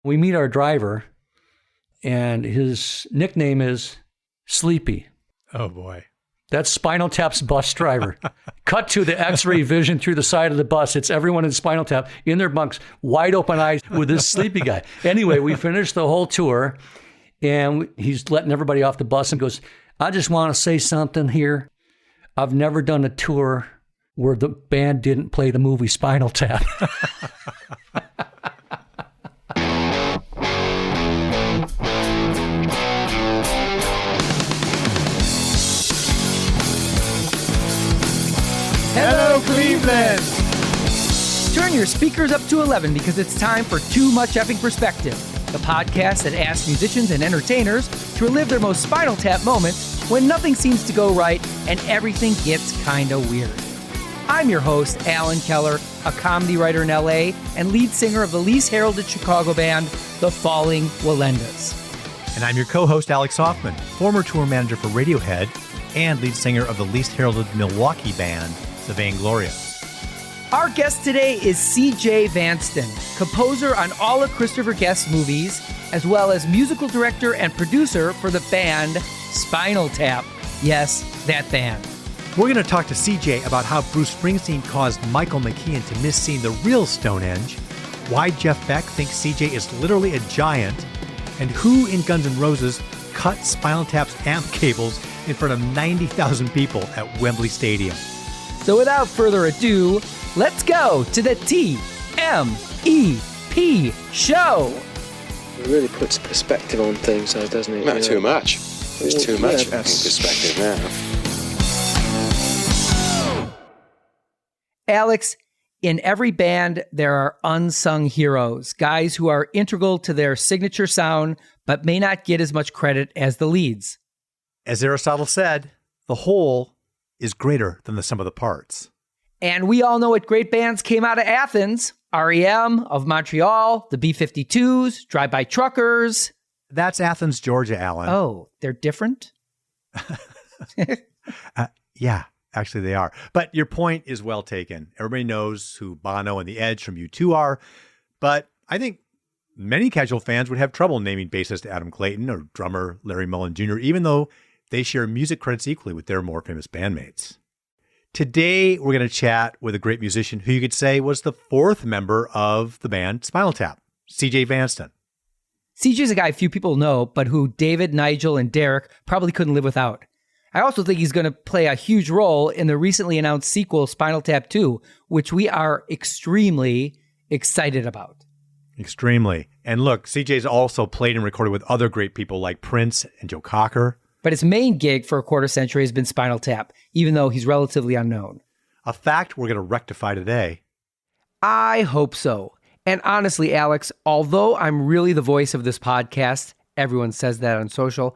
We meet our driver, and his nickname is Sleepy. Oh, boy. That's Spinal Tap's bus driver. Cut to the X-ray vision through the side of the bus. It's everyone in Spinal Tap in their bunks, wide open eyes with this sleepy guy. Anyway, we finished the whole tour, and he's letting everybody off the bus and goes, I just want to say something here. I've never done a tour where the band didn't play the movie Spinal Tap. Hello, Cleveland! Turn your speakers up to 11 because it's time for Too Much Effing Perspective, the podcast that asks musicians and entertainers to relive their most Spinal Tap moments when nothing seems to go right and everything gets kinda weird. I'm your host, Alan Keller, a comedy writer in LA and lead singer of the least heralded Chicago band, The Falling Wallendas. And I'm your co-host, Alex Hoffman, former tour manager for Radiohead and lead singer of the least heralded Milwaukee band, The Vainglorious. Our guest today is CJ Vanston, composer on all of Christopher Guest's movies, as well as musical director and producer for the band Spinal Tap. Yes, that band. We're going to talk to CJ about how Bruce Springsteen caused Michael McKean to miss seeing the real Stonehenge, why Jeff Beck thinks CJ is literally a giant, and who in Guns N' Roses cut Spinal Tap's amp cables in front of 90,000 people at Wembley Stadium. So without further ado, let's go to the TMEP show. It really puts perspective on things, though, doesn't it? Not too much. There's too much Yeah, effing perspective now. Alex, in every band, there are unsung heroes, guys who are integral to their signature sound, but may not get as much credit as the leads. As Aristotle said, the whole is greater than the sum of the parts. And we all know what great bands came out of Athens. REM of Montreal, the B-52s, Drive-By Truckers. That's Athens, Georgia, Alan. Oh, they're different? Yeah, actually they are. But your point is well taken. Everybody knows who Bono and The Edge from U2 are, but I think many casual fans would have trouble naming bassist Adam Clayton or drummer Larry Mullen Jr., even though they share music credits equally with their more famous bandmates. Today, we're going to chat with a great musician who you could say was the fourth member of the band Spinal Tap, CJ Vanston. CJ's a guy few people know, but who David, Nigel, and Derek probably couldn't live without. I also think he's going to play a huge role in the recently announced sequel, Spinal Tap 2, which we are extremely excited about. Extremely. And look, CJ's also played and recorded with other great people like Prince and Joe Cocker. But his main gig for a quarter century has been Spinal Tap, even though he's relatively unknown. A fact we're going to rectify today. I hope so. And honestly, Alex, although I'm really the voice of this podcast, everyone says that on social,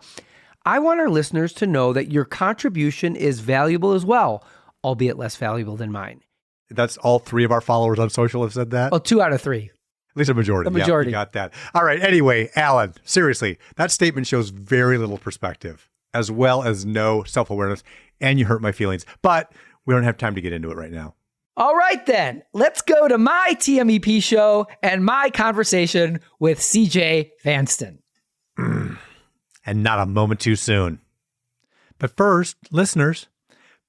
I want our listeners to know that your contribution is valuable as well, albeit less valuable than mine. That's all three of our followers on social have said that? Well, 2 out of 3. At least a majority. The majority. Yeah, you got that. All right. Anyway, Alan, seriously, that statement shows very little perspective, as well as no self-awareness, and you hurt my feelings. But we don't have time to get into it right now. All right, then. Let's go to my TMEP show and my conversation with CJ Vanston. And not a moment too soon. But first, listeners,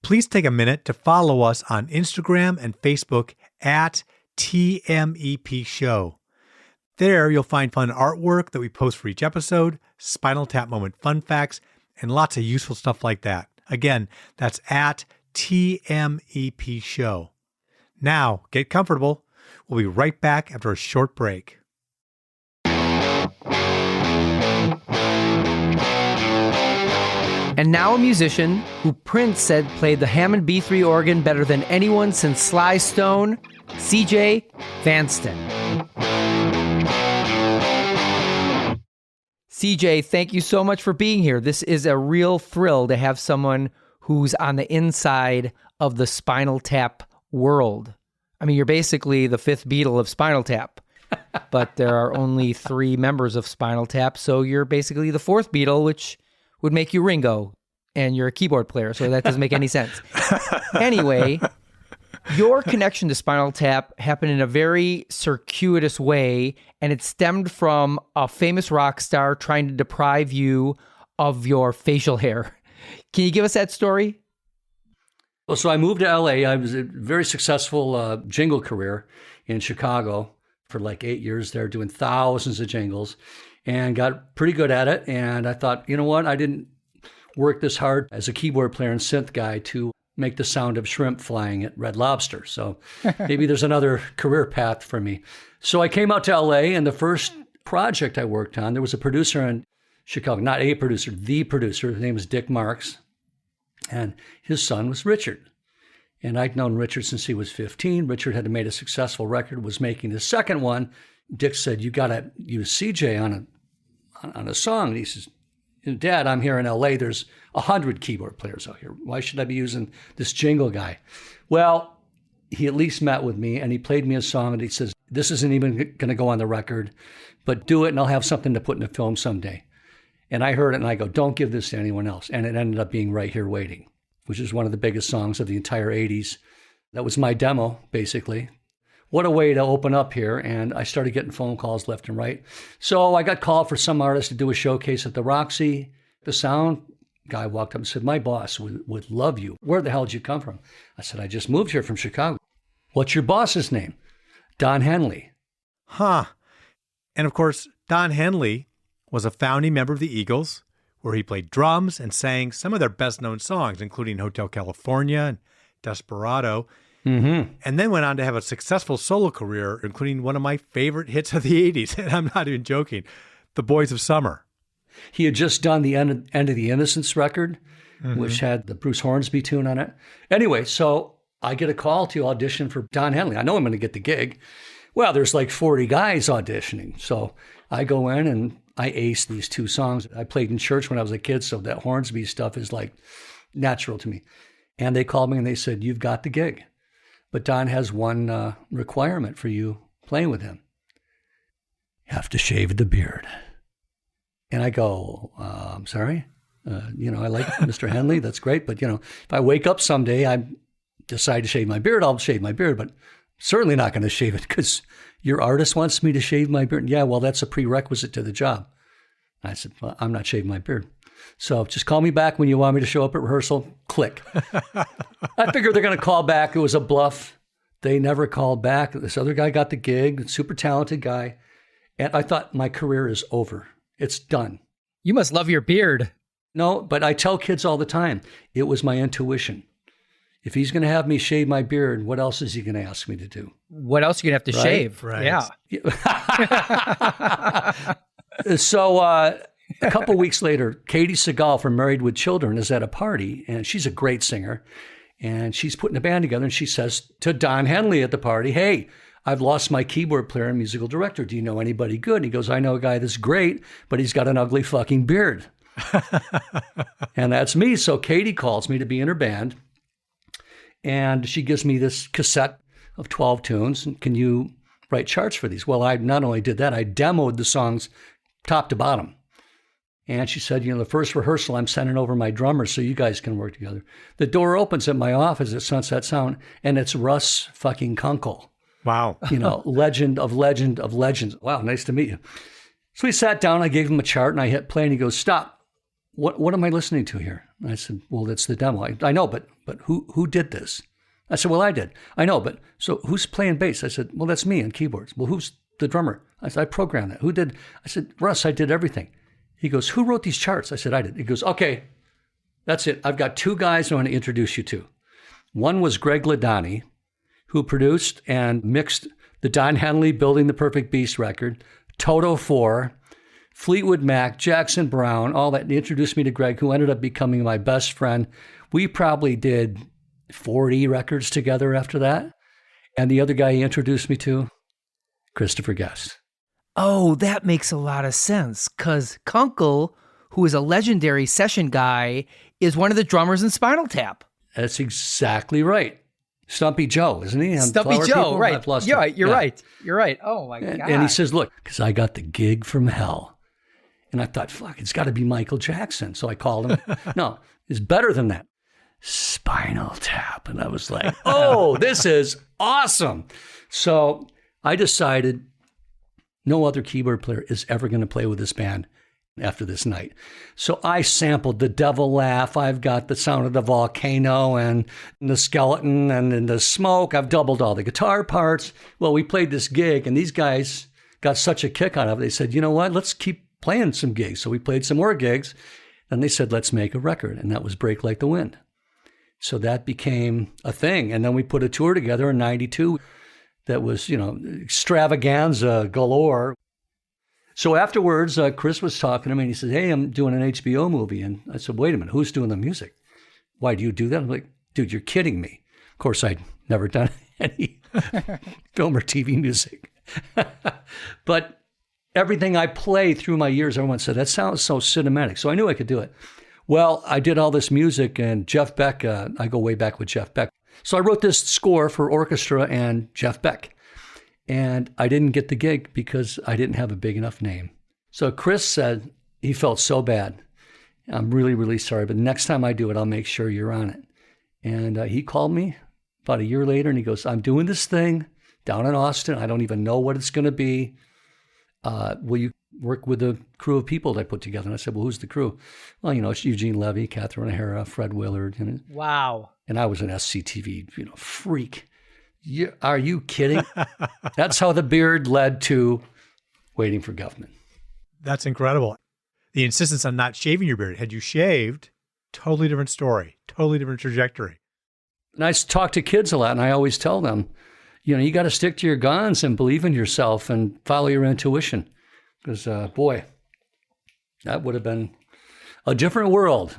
please take a minute to follow us on Instagram and Facebook at TMEP Show. There, you'll find fun artwork that we post for each episode, Spinal Tap moment fun facts, and lots of useful stuff like that. Again, that's at TMEP Show. Now, get comfortable. We'll be right back after a short break. And now a musician who Prince said played the Hammond B3 organ better than anyone since Sly Stone, CJ Vanston. CJ, thank you so much for being here. This is a real thrill to have someone who's on the inside of the Spinal Tap world. I mean, you're basically the fifth Beatle of Spinal Tap, but there are only 3 members of Spinal Tap, so you're basically the fourth Beatle, which would make you Ringo, and you're a keyboard player, so that doesn't make any sense. Anyway, Your connection to Spinal Tap happened in a very circuitous way, and it stemmed from a famous rock star trying to deprive you of your facial hair. Can you give us that story? Well, so I moved to LA. I was a very successful jingle career in Chicago for like 8 years there, doing thousands of jingles, and got pretty good at it. And I thought, you know what? I didn't work this hard as a keyboard player and synth guy to make the sound of shrimp flying at Red Lobster. So maybe there's another career path for me. So I came out to LA, and the first project I worked on, there was a producer in Chicago, not a producer, the producer. His name was Dick Marks, and his son was Richard. And I'd known Richard since he was 15. Richard had made a successful record, was making his second one. Dick said, you got to use CJ on a song. And he says, Dad, I'm here in LA. There's 100 keyboard players out here. Why should I be using this jingle guy? Well, he at least met with me, and he played me a song, and he says, this isn't even going to go on the record, but do it, and I'll have something to put in a film someday. And I heard it, and I go, don't give this to anyone else. And it ended up being Right Here Waiting, which is one of the biggest songs of the entire 80s. That was my demo, basically. What a way to open up here. And I started getting phone calls left and right. So I got called for some artist to do a showcase at the Roxy. The sound guy walked up and said, my boss would love you. Where the hell did you come from? I said, I just moved here from Chicago. What's your boss's name? Don Henley. Huh. And of course, Don Henley was a founding member of the Eagles, where he played drums and sang some of their best-known songs, including Hotel California and Desperado, and then went on to have a successful solo career, including one of my favorite hits of the 80s, and I'm not even joking, The Boys of Summer. He had just done the End of the Innocence record, which had the Bruce Hornsby tune on it. Anyway, so I get a call to audition for Don Henley. I know I'm going to get the gig. Well, there's like 40 guys auditioning. So I go in and I aced these two songs. I played in church when I was a kid, so that Hornsby stuff is like natural to me. And they called me and they said, you've got the gig. But Don has one requirement for you playing with him. You have to shave the beard. And I go, I'm sorry. I like Mr. Henley. That's great. But, if I wake up someday, I decide to shave my beard, I'll shave my beard. But certainly not going to shave it because your artist wants me to shave my beard. Yeah, well, that's a prerequisite to the job. I said, well, I'm not shaving my beard. So just call me back when you want me to show up at rehearsal. Click. I figured they're going to call back. It was a bluff. They never called back. This other guy got the gig, super talented guy. And I thought my career is over. It's done. You must love your beard. No, but I tell kids all the time, it was my intuition. If he's going to have me shave my beard, what else is he going to ask me to do? What else are you going to have to shave? Right. Yeah. So a couple weeks later, Katie Segal from Married with Children is at a party, and she's a great singer. And she's putting a band together, and she says to Don Henley at the party, hey, I've lost my keyboard player and musical director. Do you know anybody good? And he goes, I know a guy that's great, but he's got an ugly fucking beard. And that's me. So Katie calls me to be in her band. And she gives me this cassette of 12 tunes. And can you write charts for these? Well, I not only did that, I demoed the songs top to bottom. And she said, the first rehearsal, I'm sending over my drummer so you guys can work together. The door opens at my office at Sunset Sound, and it's Russ fucking Kunkel. Wow. Legend of legends. Wow, nice to meet you. So we sat down, I gave him a chart, and I hit play, and he goes, stop. What am I listening to here? And I said, well, that's the demo. I know, but who did this? I said, well, I did. I know, but so who's playing bass? I said, well, that's me on keyboards. Well, who's the drummer? I said, I programmed that. Who did? I said, Russ, I did everything. He goes, who wrote these charts? I said, I did. He goes, okay, that's it. I've got two guys I want to introduce you to. One was Greg Ladani, who produced and mixed the Don Henley Building the Perfect Beast record, Toto 4, Fleetwood Mac, Jackson Browne, all that. He introduced me to Greg, who ended up becoming my best friend. We probably did 40 records together after that. And the other guy he introduced me to, Christopher Guest. Oh, that makes a lot of sense, because Kunkel, who is a legendary session guy, is one of the drummers in Spinal Tap. That's exactly right. Stumpy Joe, isn't he? Stumpy Joe, People? right. I've lost You're him. right. You're right. You're right. Oh, my God. And he says, look, because I got the gig from hell. And I thought, fuck, it's got to be Michael Jackson. So I called him. No, it's better than that. Spinal Tap. And I was like, oh, this is awesome. So I decided no other keyboard player is ever going to play with this band after this night. So I sampled the Devil Laugh. I've got the sound of the volcano and the skeleton and the smoke. I've doubled all the guitar parts. Well, we played this gig and these guys got such a kick out of it. They said, you know what, let's keep playing some gigs. So we played some more gigs and they said, let's make a record. And that was Break Like the Wind. So that became a thing. And then we put a tour together in 92 that was, extravaganza galore. So afterwards, Chris was talking to me and he said, hey, I'm doing an HBO movie. And I said, wait a minute, who's doing the music? Why do you do that? I'm like, dude, you're kidding me. Of course, I'd never done any film or TV music. But everything I play through my years, everyone said, that sounds so cinematic. So I knew I could do it. Well, I did all this music and Jeff Beck, I go way back with Jeff Beck. So I wrote this score for orchestra and Jeff Beck. And I didn't get the gig because I didn't have a big enough name. So Chris said he felt so bad. I'm really, really sorry, but next time I do it, I'll make sure you're on it. And he called me about a year later and he goes, I'm doing this thing down in Austin. I don't even know what it's going to be. Will you work with the crew of people that I put together? And I said, well, who's the crew? Well, it's Eugene Levy, Catherine O'Hara, Fred Willard. Wow. And I was an SCTV, freak. Are you kidding? That's how the beard led to Waiting for Government. That's incredible. The insistence on not shaving your beard. Had you shaved, totally different story, totally different trajectory. And I talk to kids a lot, and I always tell them, you got to stick to your guns and believe in yourself and follow your intuition. Because, boy, that would have been a different world.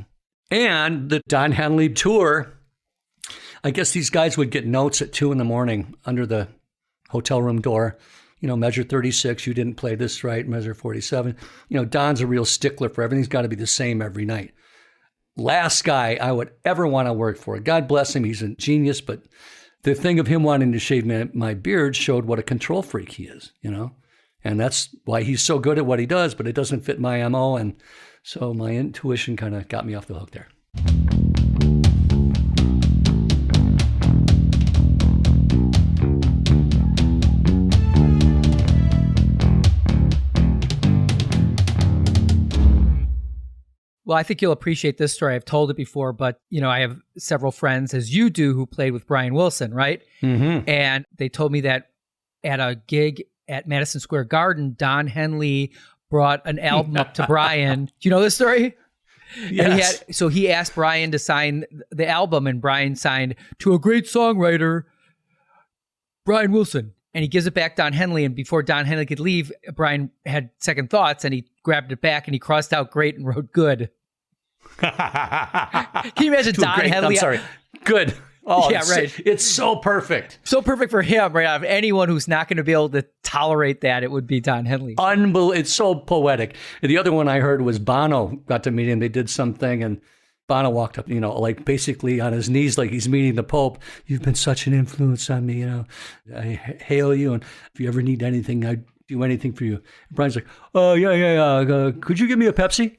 And the Don Henley tour, I guess these guys would get notes at 2 a.m. under the hotel room door. Measure 36, you didn't play this right, measure 47. Don's a real stickler for everything's got to be the same every night. Last guy I would ever want to work for. God bless him, he's a genius, but the thing of him wanting to shave my beard showed what a control freak he is, And that's why he's so good at what he does, but it doesn't fit my MO. And so my intuition kind of got me off the hook there. Well, I think you'll appreciate this story. I've told it before, but, I have several friends, as you do, who played with Brian Wilson, right? Mm-hmm. And they told me that at a gig at Madison Square Garden, Don Henley brought an album up to Brian. Do you know this story? Yes. And he asked Brian to sign the album, and Brian signed, to a great songwriter, Brian Wilson. And he gives it back to Don Henley, and before Don Henley could leave, Brian had second thoughts, and he grabbed it back, and he crossed out great and wrote good. Can you imagine Don Henley? I'm sorry. Good. Oh, yeah, right. It's so perfect. So perfect for him, right? Out of anyone who's not going to be able to tolerate that, it would be Don Henley. It's so poetic. The other one I heard was Bono got to meet him. They did something, and Bono walked up, like basically on his knees, like he's meeting the Pope. You've been such an influence on me, I hail you, and if you ever need anything, I'd do anything for you. And Brian's like, oh, yeah. Could you give me a Pepsi?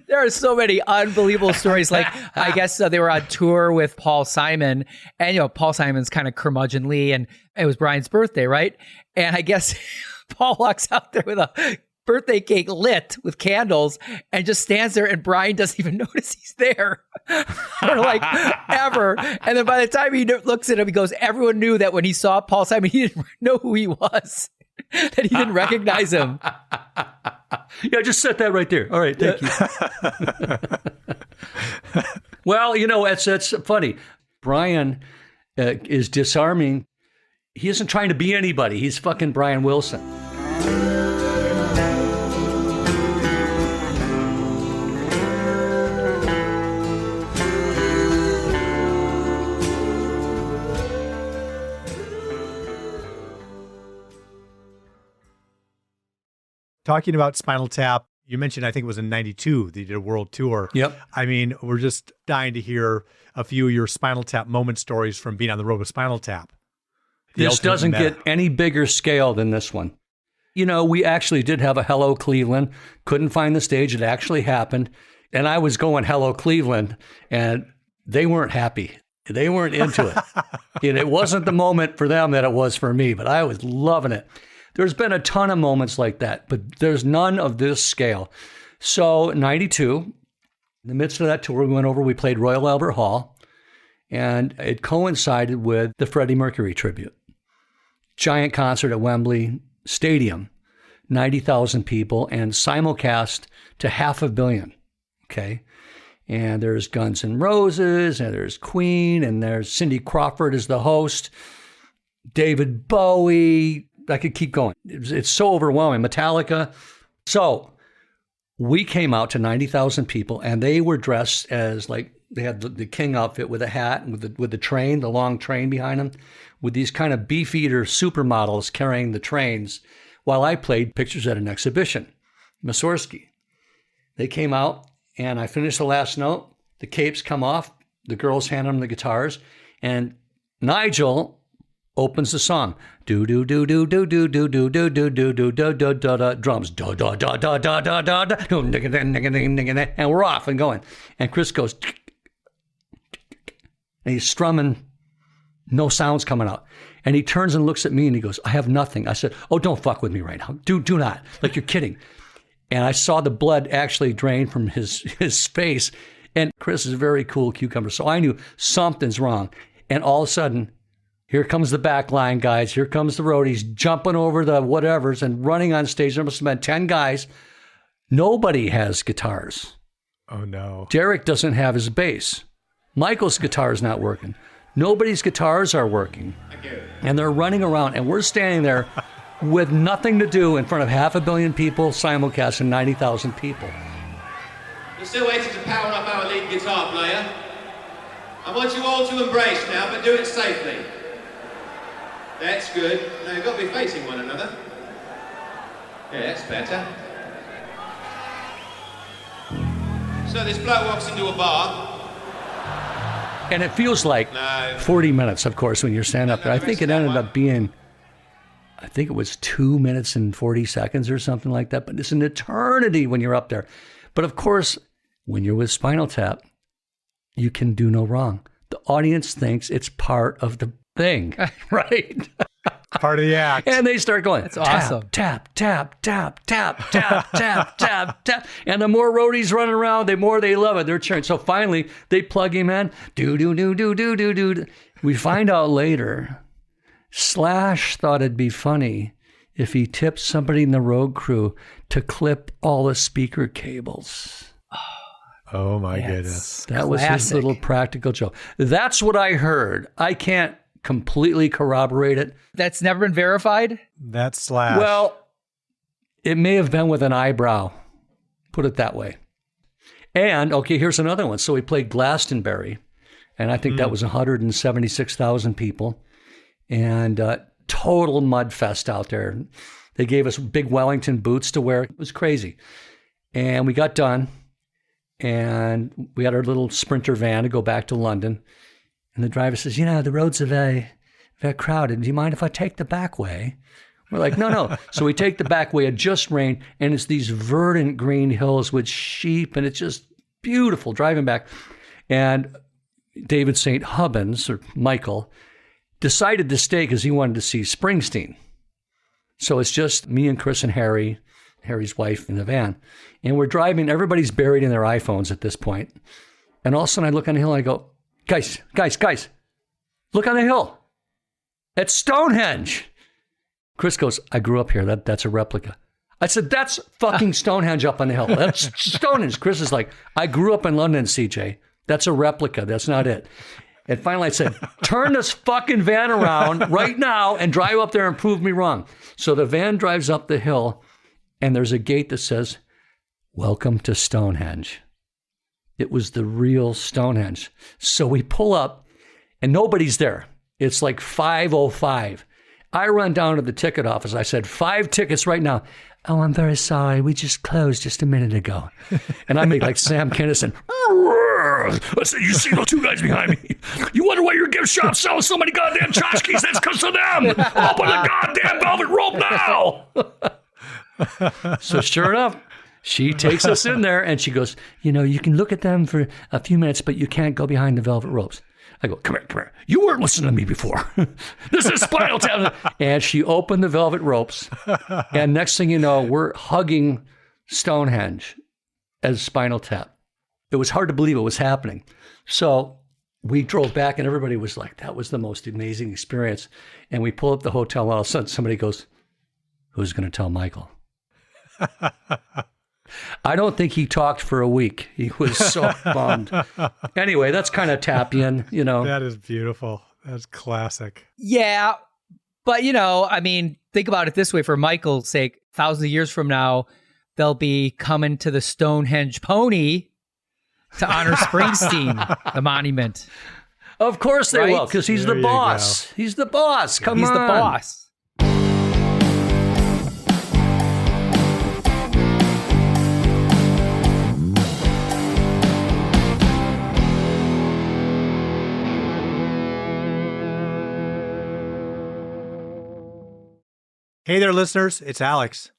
There are so many unbelievable stories. Like, I guess they were on tour with Paul Simon, and, Paul Simon's kind of curmudgeonly, and it was Brian's birthday, right? And I guess Paul walks out there with a birthday cake lit with candles and just stands there, and Brian doesn't even notice he's there or ever. And then by the time he looks at him, he goes, everyone knew that when he saw Paul Simon, he didn't know who he was, that he didn't recognize him. Yeah, just set that right there. All right, thank you. Well, that's funny. Brian is disarming. He isn't trying to be anybody. He's fucking Brian Wilson. Talking about Spinal Tap, you mentioned, I think it was in 92, they did a world tour. Yep. I mean, we're just dying to hear a few of your Spinal Tap moment stories from being on the road with Spinal Tap. This doesn't get any bigger scale than this one. We actually did have a Hello Cleveland, couldn't find the stage. It actually happened. And I was going, hello, Cleveland, and they weren't happy. They weren't into it. And it wasn't the moment for them that it was for me, but I was loving it. There's been a ton of moments like that, but there's none of this scale. So 92, in the midst of that tour, we played Royal Albert Hall, and it coincided with the Freddie Mercury tribute. Giant concert at Wembley Stadium, 90,000 people, and simulcast to 500 million, okay? And there's Guns N' Roses, and there's Queen, and there's Cindy Crawford as the host, David Bowie. I could keep going. It's so overwhelming. Metallica. So we came out to 90,000 people, and they were dressed as like they had the king outfit with a hat and with the train, the long train behind them, with these kind of beefeater supermodels carrying the trains, while I played Pictures at an Exhibition, Mussorgsky. They came out, and I finished the last note. The capes come off. The girls hand them the guitars, and Nigel opens the song. Do do do do do do do do do do do do do do do drums. Da da da da da da da da. And we're off and going. And Chris goes, and he's strumming, no sounds coming out. And he turns and looks at me and he goes, I have nothing. I said, oh, don't fuck with me right now. Do not. Like you're kidding. And I saw the blood actually drain from his face. And Chris is a very cool cucumber. So I knew something's wrong. And all of a sudden, here comes the back line guys. Here comes the roadies jumping over the whatevers and running on stage. There must have been 10 guys. Nobody has guitars. Oh, no. Derek doesn't have his bass. Michael's guitar is not working. Nobody's guitars are working. And they're running around, and we're standing there with nothing to do in front of 500 million people, simulcast, and 90,000 people. We're still waiting to power up our lead guitar player. I want you all to embrace now, but do it safely. That's good. Now you've got to be facing one another. Yeah, that's better. So this bloke walks into a bar. And it feels like 40 minutes, of course, when you're standing up there. I think it ended up being, I think it was 2 minutes and 40 seconds or something like that. But it's an eternity when you're up there. But of course, when you're with Spinal Tap, you can do no wrong. The audience thinks it's part of the thing, right? Part of the act. And they start going, That's awesome. Tap, tap, tap, tap, tap, tap, tap, tap. And the more roadies running around, the more they love it. They're cheering. So finally, they plug him in. Do, do, do, do, do, do, do. We find out later, Slash thought it'd be funny if he tipped somebody in the road crew to clip all the speaker cables. Oh, my goodness. That was his little practical joke. That's what I heard. I can't completely corroborate it. That's never been verified? That's Slash. Well, it may have been with an eyebrow. Put it that way. And, okay, here's another one. So we played Glastonbury, and I think that was 176,000 people. And total mud fest out there. They gave us big Wellington boots to wear. It was crazy. And we got done, and we had our little Sprinter van to go back to London. And the driver says, you know, the roads are very, very crowded. Do you mind if I take the back way? We're like, no. So we take the back way. It just rained, and it's these verdant green hills with sheep, and it's just beautiful driving back. And David St. Hubbins, or Michael, decided to stay because he wanted to see Springsteen. So it's just me and Chris and Harry's wife, in the van. And we're driving. Everybody's buried in their iPhones at this point. And all of a sudden I look on the hill and I go, guys, look on the hill. It's Stonehenge. Chris goes, I grew up here. That's a replica. I said, that's fucking Stonehenge up on the hill. That's Stonehenge. Chris is like, I grew up in London, CJ. That's a replica. That's not it. And finally I said, turn this fucking van around right now and drive up there and prove me wrong. So the van drives up the hill, and there's a gate that says, welcome to Stonehenge. It was the real Stonehenge. So we pull up, and nobody's there. It's like 5:05. I run down to the ticket office. I said, 5 tickets right now. Oh, I'm very sorry. We just closed just a minute ago. And I make like Sam Kinison. I said, you see those 2 guys behind me? You wonder why your gift shop sells so many goddamn tchotchkes? That's because of them. Open the goddamn velvet rope now. So sure enough, She takes us in there and she goes, you can look at them for a few minutes, but you can't go behind the velvet ropes. I go, come here. You weren't listening to me before. This is Spinal Tap. And she opened the velvet ropes. And next thing you know, we're hugging Stonehenge as Spinal Tap. It was hard to believe it was happening. So we drove back and everybody was like, that was the most amazing experience. And we pull up the hotel and all of a sudden somebody goes, who's going to tell Michael? I don't think he talked for a week. He was so bummed. Anyway, that's kind of Tappian, That is beautiful. That's classic. Yeah. But, think about it this way. For Michael's sake, thousands of years from now, they'll be coming to the Stonehenge pony to honor Springsteen, the monument. Of course they Right? will, because he's There the you boss. go. He's the boss. Come He's on. the boss. Hey there, listeners. It's Alex.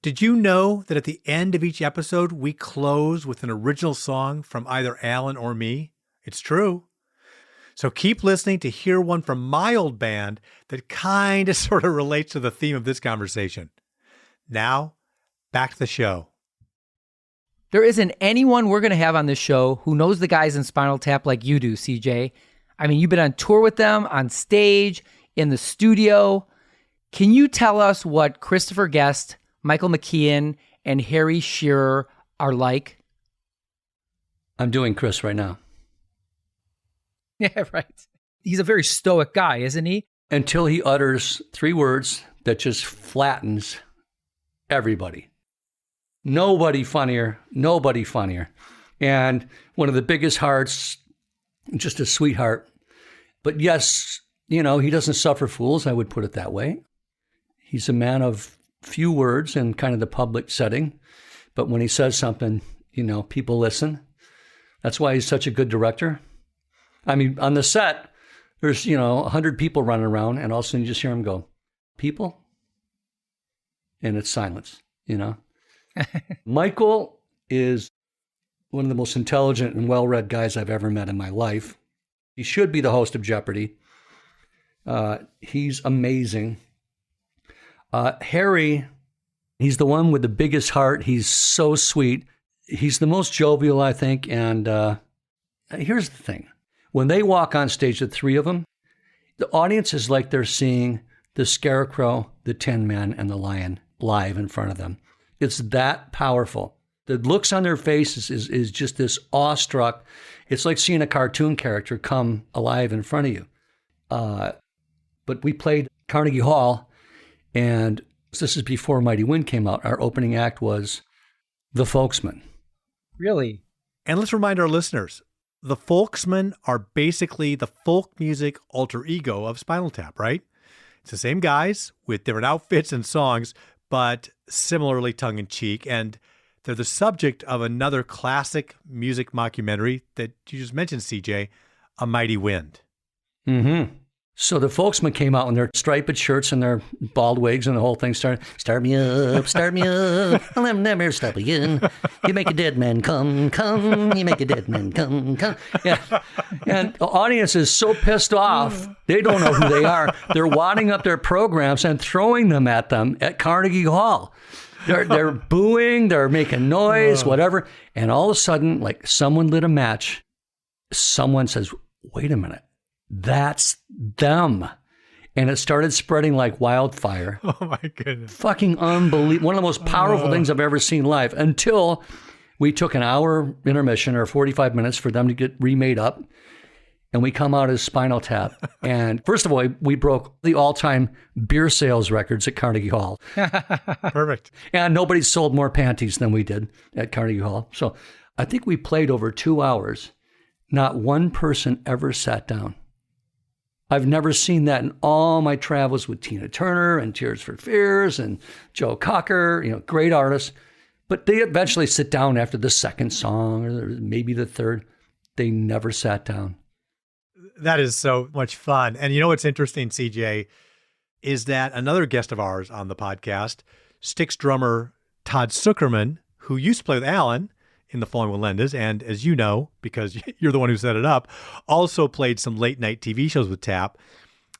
Did you know that at the end of each episode, we close with an original song from either Alan or me? It's true. So keep listening to hear one from my old band that kind of sort of relates to the theme of this conversation. Now, back to the show. There isn't anyone we're going to have on this show who knows the guys in Spinal Tap like you do, CJ. I mean, you've been on tour with them, on stage, in the studio. Can you tell us what Christopher Guest, Michael McKean, and Harry Shearer are like? I'm doing Chris right now. Yeah, right. He's a very stoic guy, isn't he? Until he utters 3 words that just flattens everybody. Nobody funnier. And one of the biggest hearts, just a sweetheart. But yes, he doesn't suffer fools, I would put it that way. He's a man of few words in kind of the public setting. But when he says something, people listen. That's why he's such a good director. I mean, on the set, there's, 100 people running around, and all of a sudden you just hear him go, people? And it's silence, Michael is one of the most intelligent and well-read guys I've ever met in my life. He should be the host of Jeopardy. He's amazing. Harry, he's the one with the biggest heart. He's so sweet. He's the most jovial, I think. And here's the thing. When they walk on stage, the 3 of them, the audience is like they're seeing the Scarecrow, the Tin Man, and the Lion live in front of them. It's that powerful. The looks on their faces is just this awestruck. It's like seeing a cartoon character come alive in front of you. But we played Carnegie Hall, and this is before Mighty Wind came out. Our opening act was The Folksmen. Really? And let's remind our listeners, the Folksmen are basically the folk music alter ego of Spinal Tap, right? It's the same guys with different outfits and songs, but similarly tongue-in-cheek. And they're the subject of another classic music mockumentary that you just mentioned, CJ, A Mighty Wind. Mm-hmm. So the Folksmen came out in their striped shirts and their bald wigs, and the whole thing started, start me up, I'll never stop again. You make a dead man come, you make a dead man come. Yeah. And the audience is so pissed off, they don't know who they are. They're wadding up their programs and throwing them at them at Carnegie Hall. They're booing, they're making noise, whatever. And all of a sudden, like someone lit a match. Someone says, wait a minute. That's them. And it started spreading like wildfire. Oh my goodness. Fucking unbelievable. One of the most powerful things I've ever seen live, until we took an hour intermission or 45 minutes for them to get remade up. And we come out as Spinal Tap. And first of all, we broke the all-time beer sales records at Carnegie Hall. Perfect. And nobody sold more panties than we did at Carnegie Hall. So I think we played over 2 hours. Not one person ever sat down. I've never seen that in all my travels with Tina Turner and Tears for Fears and Joe Cocker, great artists. But they eventually sit down after the second song or maybe the third. They never sat down. That is so much fun. And you know what's interesting, CJ, is that another guest of ours on the podcast, Styx drummer Todd Zuckerman, who used to play with Alan in The Falling Melendez, and as you know, because you're the one who set it up, also played some late night TV shows with Tap,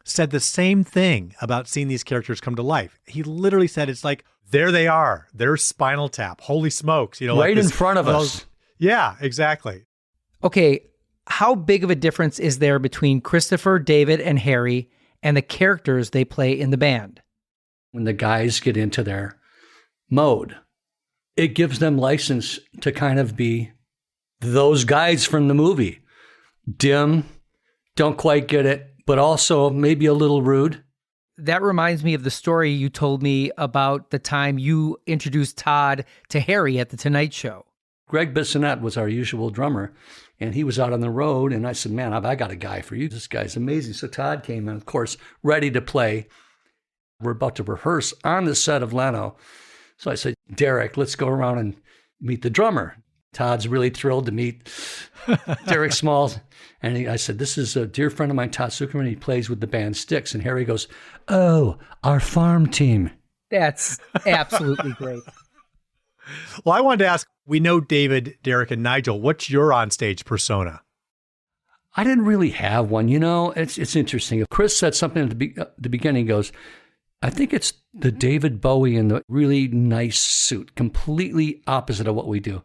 said the same thing about seeing these characters come to life. He literally said, it's like, there they are. There's Spinal Tap. Holy smokes. You know, right like in front of us. Yeah, exactly. Okay, how big of a difference is there between Christopher, David, and Harry and the characters they play in the band? When the guys get into their mode, it gives them license to kind of be those guys from the movie. Dim, don't quite get it, but also maybe a little rude. That reminds me of the story you told me about the time you introduced Todd to Harry at the Tonight Show. Greg Bissonette was our usual drummer, and he was out on the road, and I said, man, I got a guy for you. This guy's amazing. So Todd came in, of course, ready to play. We're about to rehearse on the set of Leno. So I said, Derek, let's go around and meet the drummer. Todd's really thrilled to meet Derek Smalls. And I said, this is a dear friend of mine, Todd Zuckerman. He plays with the band Styx. And Harry goes, oh, our farm team. That's absolutely great. Well, I wanted to ask, we know David, Derek, and Nigel. What's your onstage persona? I didn't really have one. You know, it's interesting. Chris said something at the beginning. He goes, I think it's the David Bowie in the really nice suit, completely opposite of what we do.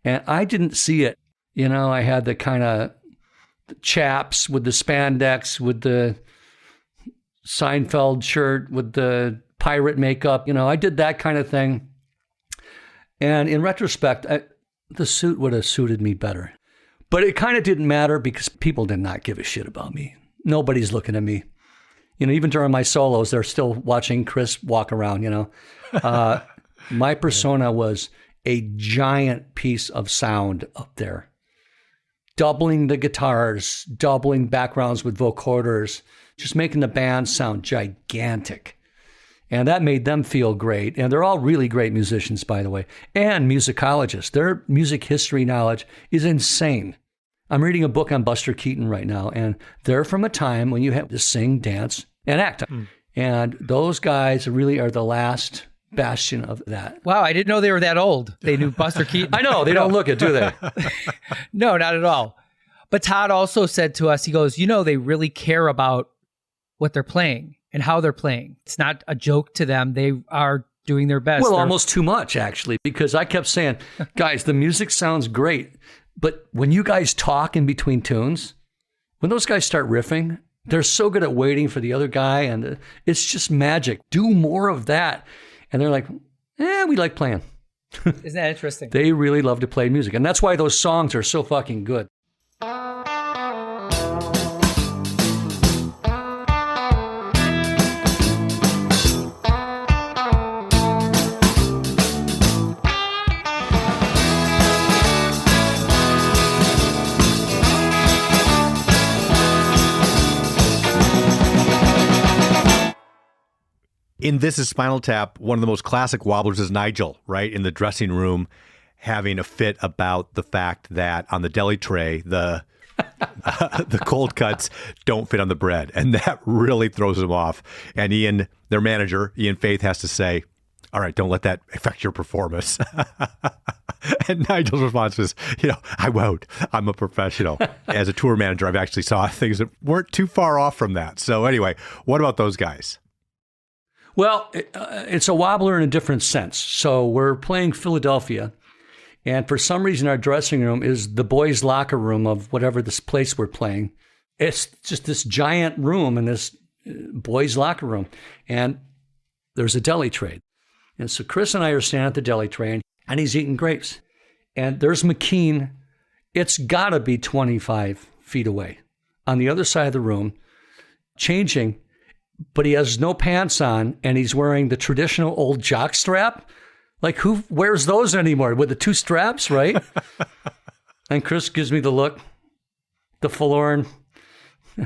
And I didn't see it. You know, I had the kind of chaps with the spandex, with the Seinfeld shirt, with the pirate makeup. You know, I did that kind of thing. And in retrospect, the suit would have suited me better. But it kind of didn't matter because people did not give a shit about me. Nobody's looking at me. You know, even during my solos, they're still watching Chris walk around, you know. My persona was a giant piece of sound up there. Doubling the guitars, doubling backgrounds with vocoders, just making the band sound gigantic. And that made them feel great. And they're all really great musicians, by the way, and musicologists. Their music history knowledge is insane. I'm reading a book on Buster Keaton right now, and they're from a time when you had to sing, dance, and act. And those guys really are the last bastion of that. Wow, I didn't know they were that old. They knew Buster Keaton. I know, they don't look it, do they? No, not at all. But Todd also said to us, he goes, you know, they really care about what they're playing and how they're playing. It's not a joke to them. They are doing their best. Well, They're almost too much, actually, because I kept saying, guys, the music sounds great, but when you guys talk in between tunes, when those guys start riffing, they're so good at waiting for the other guy, and it's just magic. Do more of that. And they're like, we like playing. Isn't that interesting? They really love to play music, and that's why those songs are so fucking good. In This Is Spinal Tap, one of the most classic wobblers is Nigel, right? In the dressing room, having a fit about the fact that on the deli tray, the cold cuts don't fit on the bread. And that really throws him off. And Ian, their manager, Ian Faith, has to say, all right, don't let that affect your performance. And Nigel's response was, I won't. I'm a professional. As a tour manager, I've actually saw things that weren't too far off from that. So anyway, what about those guys? Well, it's a wobbler in a different sense. So we're playing Philadelphia, and for some reason our dressing room is the boys' locker room of whatever this place we're playing. It's just this giant room in this boys' locker room, and there's a deli tray. And so Chris and I are standing at the deli tray, and he's eating grapes. And there's McKean. It's got to be 25 feet away on the other side of the room, changing. But he has no pants on, and he's wearing the traditional old jock strap. Like, who wears those anymore? With the two straps, right? And Chris gives me the look, the forlorn,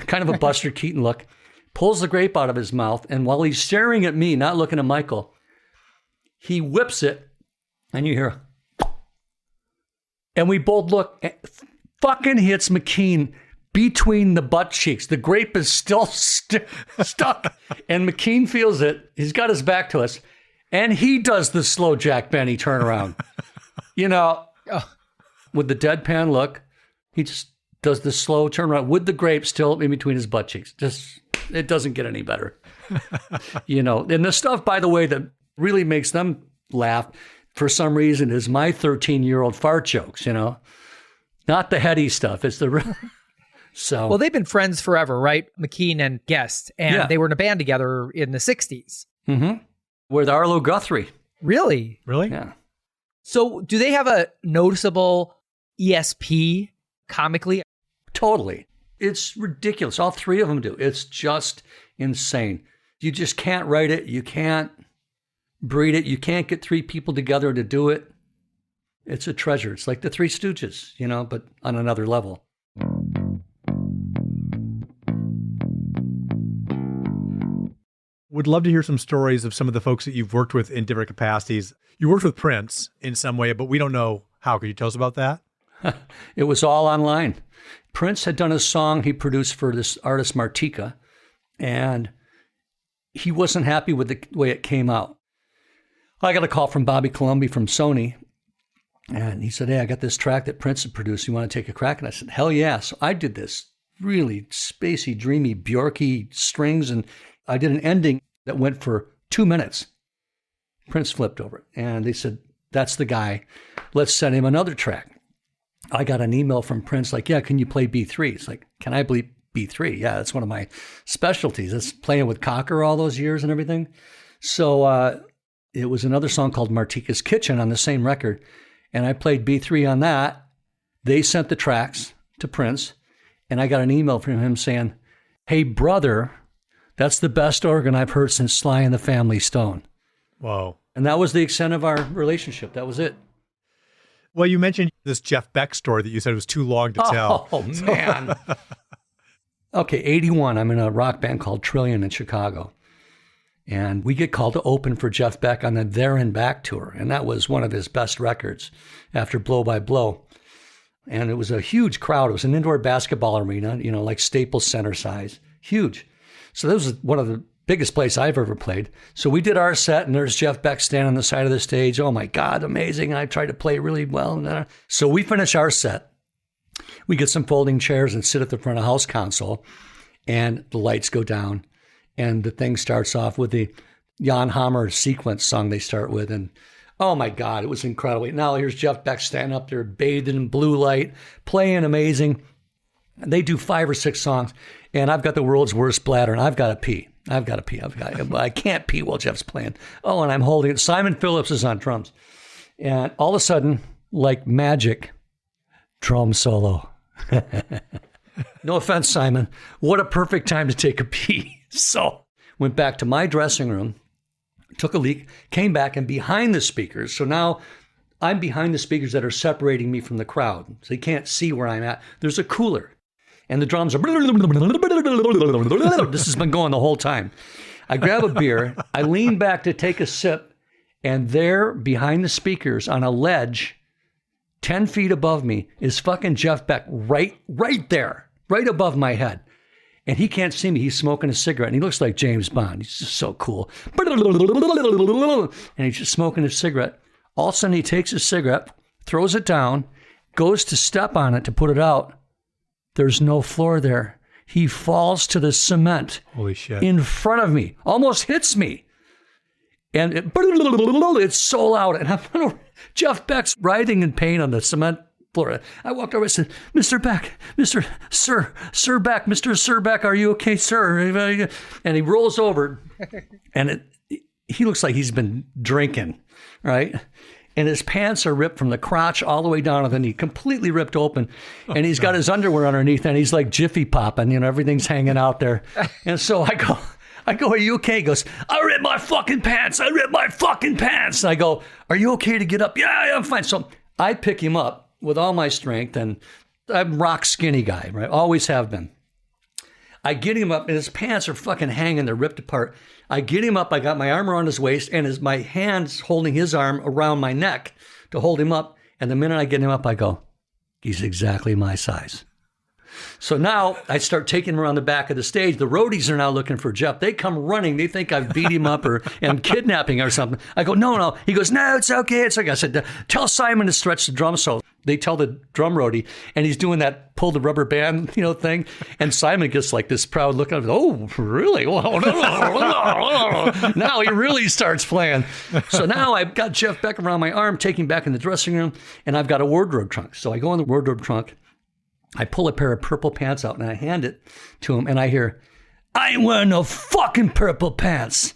kind of a Buster Keaton look, pulls the grape out of his mouth, and while he's staring at me, not looking at Michael, he whips it, and you hear, and we both look, fucking hits McKean between the butt cheeks. The grape is still stuck. And McKean feels it. He's got his back to us. And he does the slow Jack Benny turnaround. You know, with the deadpan look, he just does the slow turnaround with the grape still in between his butt cheeks. Just, it doesn't get any better. You know, and the stuff, by the way, that really makes them laugh for some reason is my 13-year-old fart jokes, you know, not the heady stuff. It's the so. Well, they've been friends forever, right? McKean and Guest, and they were in a band together in the 60s. Mm-hmm. With Arlo Guthrie. Really? Really? Yeah. So do they have a noticeable ESP comically? Totally. It's ridiculous. All three of them do. It's just insane. You just can't write it. You can't breed it. You can't get three people together to do it. It's a treasure. It's like the Three Stooges, you know, but on another level. Would love to hear some stories of some of the folks that you've worked with in different capacities. You worked with Prince in some way, but we don't know how. Could you tell us about that? It was all online. Prince had done a song he produced for this artist Martika, and he wasn't happy with the way it came out. I got a call from Bobby Colomby from Sony, and he said, hey, I got this track that Prince had produced. You want to take a crack? And I said, hell yeah. So I did this really spacey, dreamy, Bjorky strings, and I did an ending that went for 2 minutes. Prince flipped over it, and they said, that's the guy. Let's send him another track. I got an email from Prince like, yeah, can you play B3? It's like, can I play B3? Yeah, that's one of my specialties. That's playing with Cocker all those years and everything. So it was another song called Martika's Kitchen on the same record. And I played B3 on that. They sent the tracks to Prince. And I got an email from him saying, hey, brother, that's the best organ I've heard since Sly and the Family Stone. Whoa. And that was the extent of our relationship. That was it. Well, you mentioned this Jeff Beck story that you said was too long to tell. Oh, man. Okay, 81, I'm in a rock band called Trillion in Chicago. And we get called to open for Jeff Beck on the There and Back tour. And that was one of his best records after Blow by Blow. And it was a huge crowd. It was an indoor basketball arena, you know, like Staples Center size. Huge. So that was one of the biggest place I've ever played. So we did our set, and there's Jeff Beck standing on the side of the stage. Oh my God, amazing. I tried to play really well. So we finish our set. We get some folding chairs and sit at the front of house console, and the lights go down, and the thing starts off with the Jan Hammer sequence song they start with. And oh my God, it was incredible. Now here's Jeff Beck standing up there, bathed in blue light, playing amazing. And they do 5 or 6 songs, and I've got the world's worst bladder, and I've got to pee. I can't pee while Jeff's playing. Oh, and I'm holding it. Simon Phillips is on drums. And all of a sudden, like magic, drum solo. No offense, Simon. What a perfect time to take a pee. So went back to my dressing room, took a leak, came back, and behind the speakers. So now I'm behind the speakers that are separating me from the crowd. So you can't see where I'm at. There's a cooler. And the drums are, this has been going the whole time. I grab a beer, I lean back to take a sip, and there behind the speakers on a ledge, 10 feet above me, is fucking Jeff Beck right there, right above my head. And he can't see me. He's smoking a cigarette, and he looks like James Bond. He's just so cool. And he's just smoking a cigarette. All of a sudden, he takes his cigarette, throws it down, goes to step on it to put it out. There's no floor there. He falls to the cement. Holy shit. In front of me. Almost hits me. And it's so loud. And Jeff Beck's writhing in pain on the cement floor. I walked over and said, Mr. Beck, Sir Beck, Mr. Sir Beck, are you okay, sir? And he rolls over, and he looks like he's been drinking, right? And his pants are ripped from the crotch all the way down to the knee, completely ripped open. And he's got his underwear underneath, and he's like Jiffy popping, you know, everything's hanging out there. And so I go, are you okay? He goes, I ripped my fucking pants. And I go, are you okay to get up? Yeah, I'm fine. So I pick him up with all my strength, and I'm a rock skinny guy, right? Always have been. I get him up, and his pants are fucking hanging. They're ripped apart. I get him up. I got my arm around his waist, and my hand's holding his arm around my neck to hold him up. And the minute I get him up, I go, he's exactly my size. So now I start taking him around the back of the stage. The roadies are now looking for Jeff. They come running. They think I've beat him up or am kidnapping or something. I go, no. He goes, no, it's okay. It's okay. I said, tell Simon to stretch the drum solo. They tell the drum roadie, and he's doing that pull the rubber band, thing. And Simon gets like this proud look at him. Oh, really? Now he really starts playing. So now I've got Jeff Beck around my arm, taking back in the dressing room, and I've got a wardrobe trunk. So I go in the wardrobe trunk. I pull a pair of purple pants out, and I hand it to him, and I hear, I ain't wearing no fucking purple pants.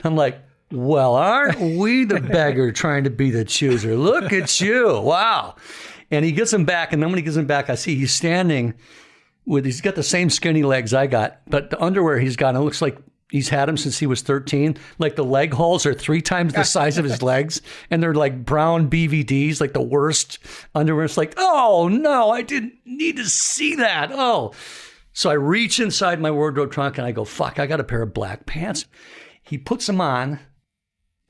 I'm like, well, aren't we the beggar trying to be the chooser? Look at you. Wow. And he gets them back. And then when he gets them back, I see he's standing he's got the same skinny legs I got, but the underwear he's got, it looks like he's had them since he was 13. Like the leg holes are 3 times the size of his legs. And they're like brown BVDs, like the worst underwear. It's like, oh no, I didn't need to see that. Oh. So I reach inside my wardrobe trunk and I go, fuck, I got a pair of black pants. He puts them on.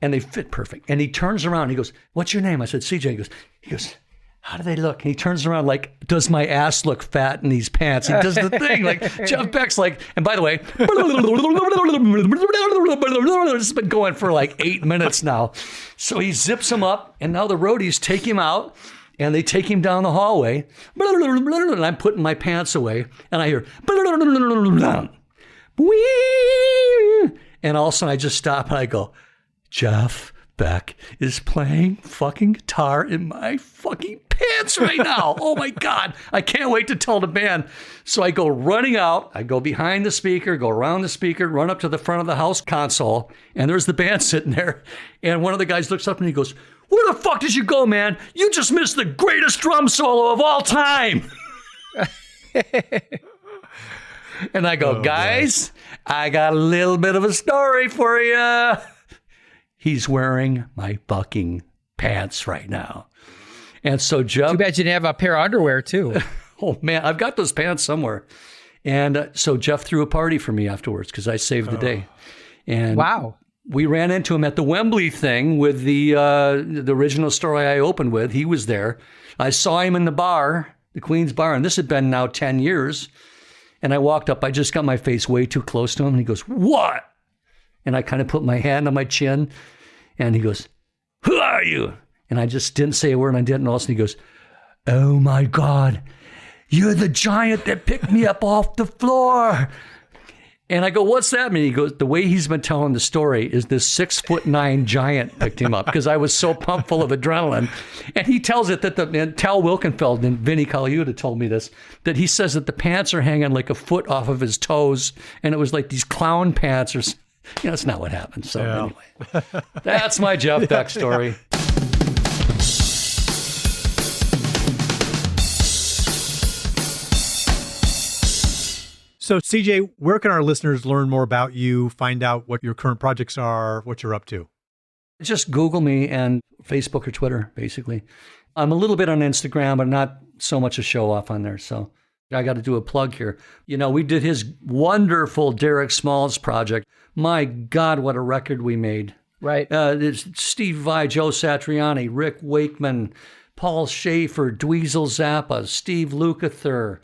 And they fit perfect. And he turns around. He goes, what's your name? I said, CJ. He goes, how do they look? And he turns around like, does my ass look fat in these pants? He does the thing. Like, Jeff Beck's like, and by the way, it's been going for like 8 minutes now. So he zips him up. And now the roadies take him out. And they take him down the hallway. And I'm putting my pants away. And I hear, and all of a sudden I just stop and I go, Jeff Beck is playing fucking guitar in my fucking pants right now. Oh my God. I can't wait to tell the band. So I go running out. I go behind the speaker, go around the speaker, run up to the front of the house console. And there's the band sitting there. And one of the guys looks up and he goes, where the fuck did you go, man? You just missed the greatest drum solo of all time. And I go, guys, I got a little bit of a story for you. He's wearing my fucking pants right now. And so Jeff... Too bad you didn't have a pair of underwear, too. Oh, man, I've got those pants somewhere. And so Jeff threw a party for me afterwards because I saved the day. And wow. We ran into him at the Wembley thing with the original story I opened with. He was there. I saw him in the bar, the Queen's Bar, and this had been now 10 years. And I walked up. I just got my face way too close to him. And he goes, what? And I kind of put my hand on my chin. And he goes, who are you? And I just didn't say a word. And I didn't. And all of a sudden he goes, oh my God, you're the giant that picked me up off the floor. And I go, what's that mean? He goes, the way he's been telling the story is this 6'9" giant picked him up because I was so pumped full of adrenaline. And he tells it that and Tal Wilkenfeld and Vinnie Colaiuta told me this, that he says that the pants are hanging like a foot off of his toes. And it was like these clown pants or that's not what happened. So anyway, that's my Jeff Beck story. So, CJ, where can our listeners learn more about you, find out what your current projects are, what you're up to? Just Google me and Facebook or Twitter, basically. I'm a little bit on Instagram, but not so much a show off on there. So I got to do a plug here. We did his wonderful Derek Smalls project. My God, what a record we made. Right. It's Steve Vai, Joe Satriani, Rick Wakeman, Paul Schaefer, Dweezil Zappa, Steve Lukather,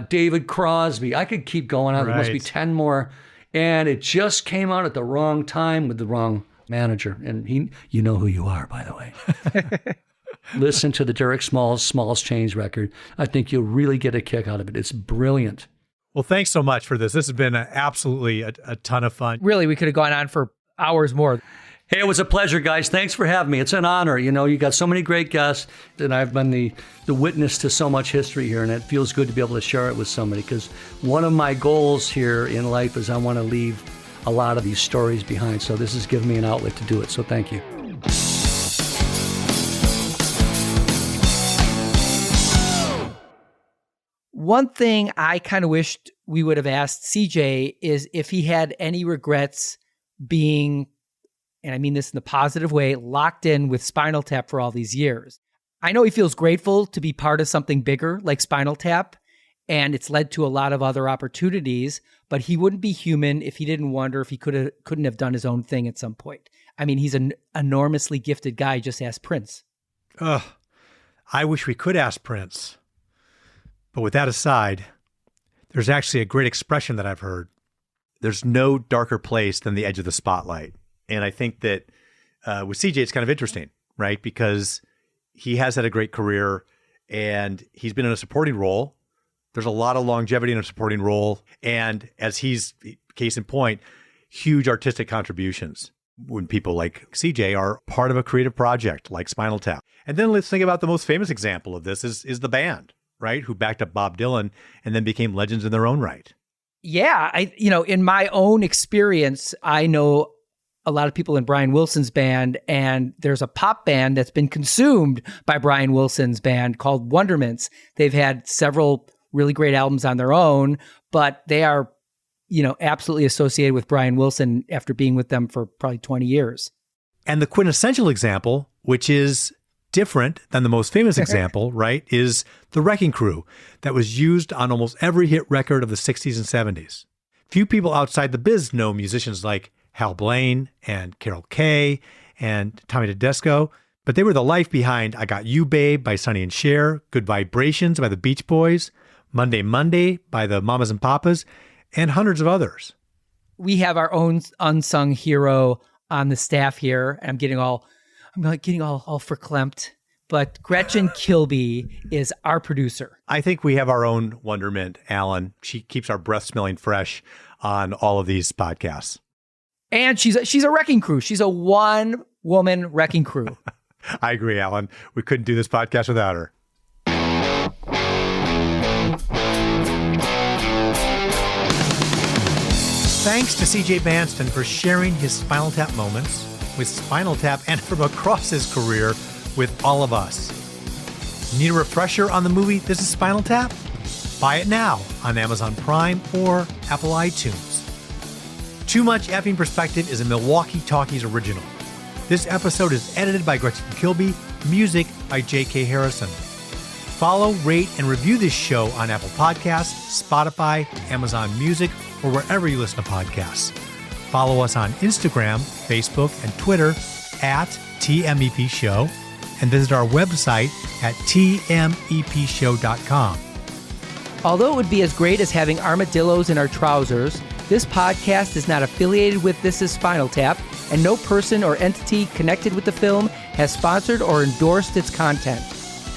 David Crosby. I could keep going on. There must be 10 more. And it just came out at the wrong time with the wrong manager. And you know who you are, by the way. Listen to the Derek Smalls Change record. I think you'll really get a kick out of it. It's brilliant. Well, thanks so much for this. This has been absolutely a ton of fun. Really, we could have gone on for hours more. Hey, it was a pleasure, guys. Thanks for having me. It's an honor. You got so many great guests, and I've been the witness to so much history here, and it feels good to be able to share it with somebody, because one of my goals here in life is I want to leave a lot of these stories behind. So this has given me an outlet to do it. So thank you. One thing I kind of wished we would have asked CJ is if he had any regrets being, and I mean this in a positive way, locked in with Spinal Tap for all these years. I know he feels grateful to be part of something bigger like Spinal Tap, and it's led to a lot of other opportunities, but he wouldn't be human if he didn't wonder if he couldn't have done his own thing at some point. I mean, he's an enormously gifted guy. Just ask Prince. I wish we could ask Prince. But with that aside, there's actually a great expression that I've heard. There's no darker place than the edge of the spotlight. And I think that with CJ, it's kind of interesting, right? Because he has had a great career and he's been in a supporting role. There's a lot of longevity in a supporting role. And as he's, case in point, huge artistic contributions when people like CJ are part of a creative project like Spinal Tap. And then let's think about the most famous example of this is the band, right? Who backed up Bob Dylan and then became legends in their own right. Yeah, in my own experience, I know a lot of people in Brian Wilson's band, and there's a pop band that's been consumed by Brian Wilson's band called Wonderments. They've had several really great albums on their own, but they are, absolutely associated with Brian Wilson after being with them for probably 20 years. And the quintessential example, which is different than the most famous example, right, is the Wrecking Crew that was used on almost every hit record of the 60s and 70s. Few people outside the biz know musicians like Hal Blaine and Carol Kay and Tommy Tedesco, but they were the life behind I Got You Babe by Sonny and Cher, Good Vibrations by the Beach Boys, Monday Monday by the Mamas and Papas, and hundreds of others. We have our own unsung hero on the staff here. I'm getting all verklempt, but Gretchen Kilby is our producer. I think we have our own wonderment, Alan. She keeps our breath smelling fresh on all of these podcasts. And she's a wrecking crew. She's a one-woman wrecking crew. I agree, Alan. We couldn't do this podcast without her. Thanks to CJ Vanston for sharing his Spinal Tap moments with Spinal Tap and from across his career with all of us. Need a refresher on the movie This is Spinal Tap? Buy it now on Amazon Prime or Apple iTunes. Too Much Effing Perspective is a Milwaukee Talkies original. This episode is edited by Gretchen Kilby, music by J.K. Harrison. Follow, rate, and review this show on Apple Podcasts, Spotify, Amazon Music, or wherever you listen to podcasts. Follow us on Instagram, Facebook, and Twitter at TMEP Show, and visit our website at tmepshow.com. Although it would be as great as having armadillos in our trousers, this podcast is not affiliated with This is Spinal Tap, and no person or entity connected with the film has sponsored or endorsed its content.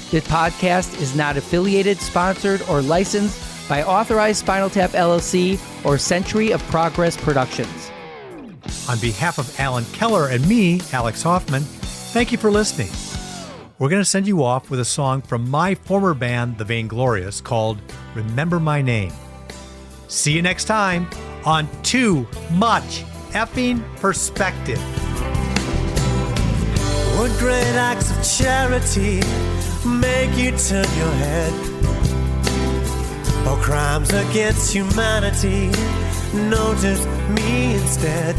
This podcast is not affiliated, sponsored, or licensed by Authorized Spinal Tap LLC or Century of Progress Productions. On behalf of Alan Keller and me, Alex Hoffman, thank you for listening. We're going to send you off with a song from my former band, The Vainglorious, called Remember My Name. See you next time on Too Much Effing Perspective. What great acts of charity make you turn your head? Or crimes against humanity notice me instead?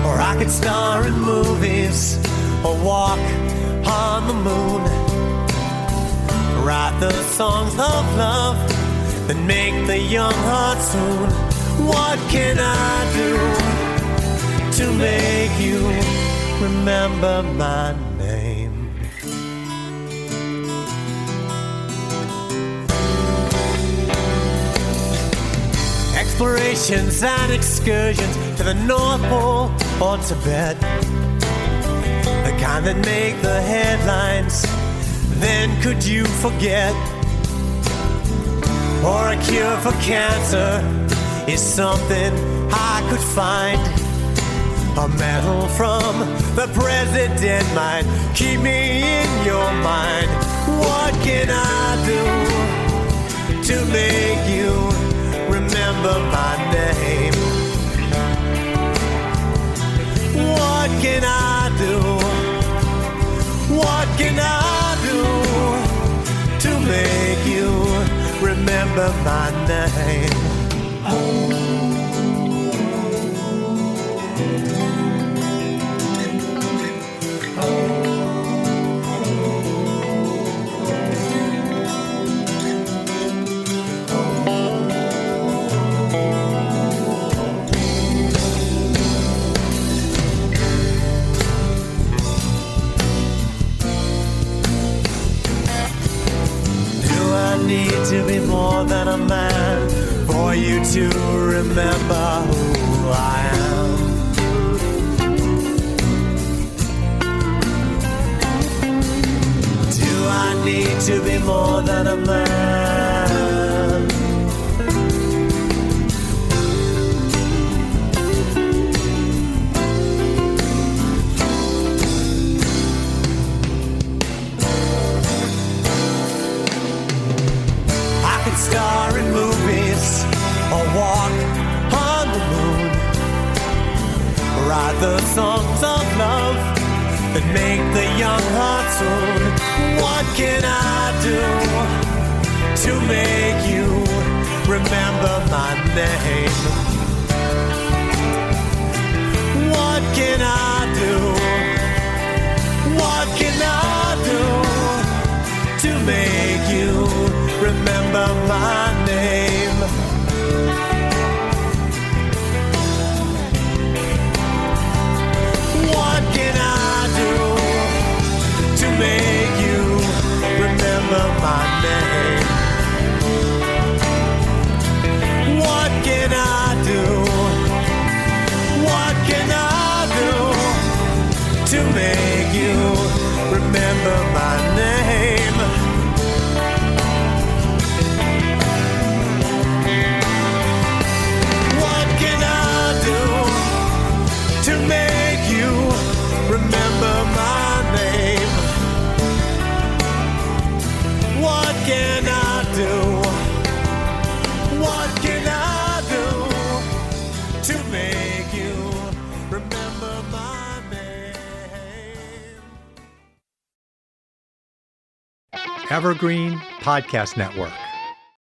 Or I could star in movies or walk on the moon, write the songs of love that make the young heart swoon. What can I do to make you remember my name? Explorations and excursions to the North Pole or Tibet, the kind that make the headlines, then could you forget? Or a cure for cancer is something I could find. A medal from the president might keep me in your mind. What can I do to make you remember my name? What can I do? What can I do to make you remember my name? more than a man for you to remember who I am. Do I need to be more than a man? I could star in movies or walk on the moon, write the songs of love that make the young heart swoon. What can I do to make you remember my name? What can I do? What can I do to make you remember my name? What can I do to make you remember my name? What can I do? What can I do to make you remember my name? What can I do to make you remember my name? What can I do? What can I do to make you remember my name? Evergreen Podcast Network.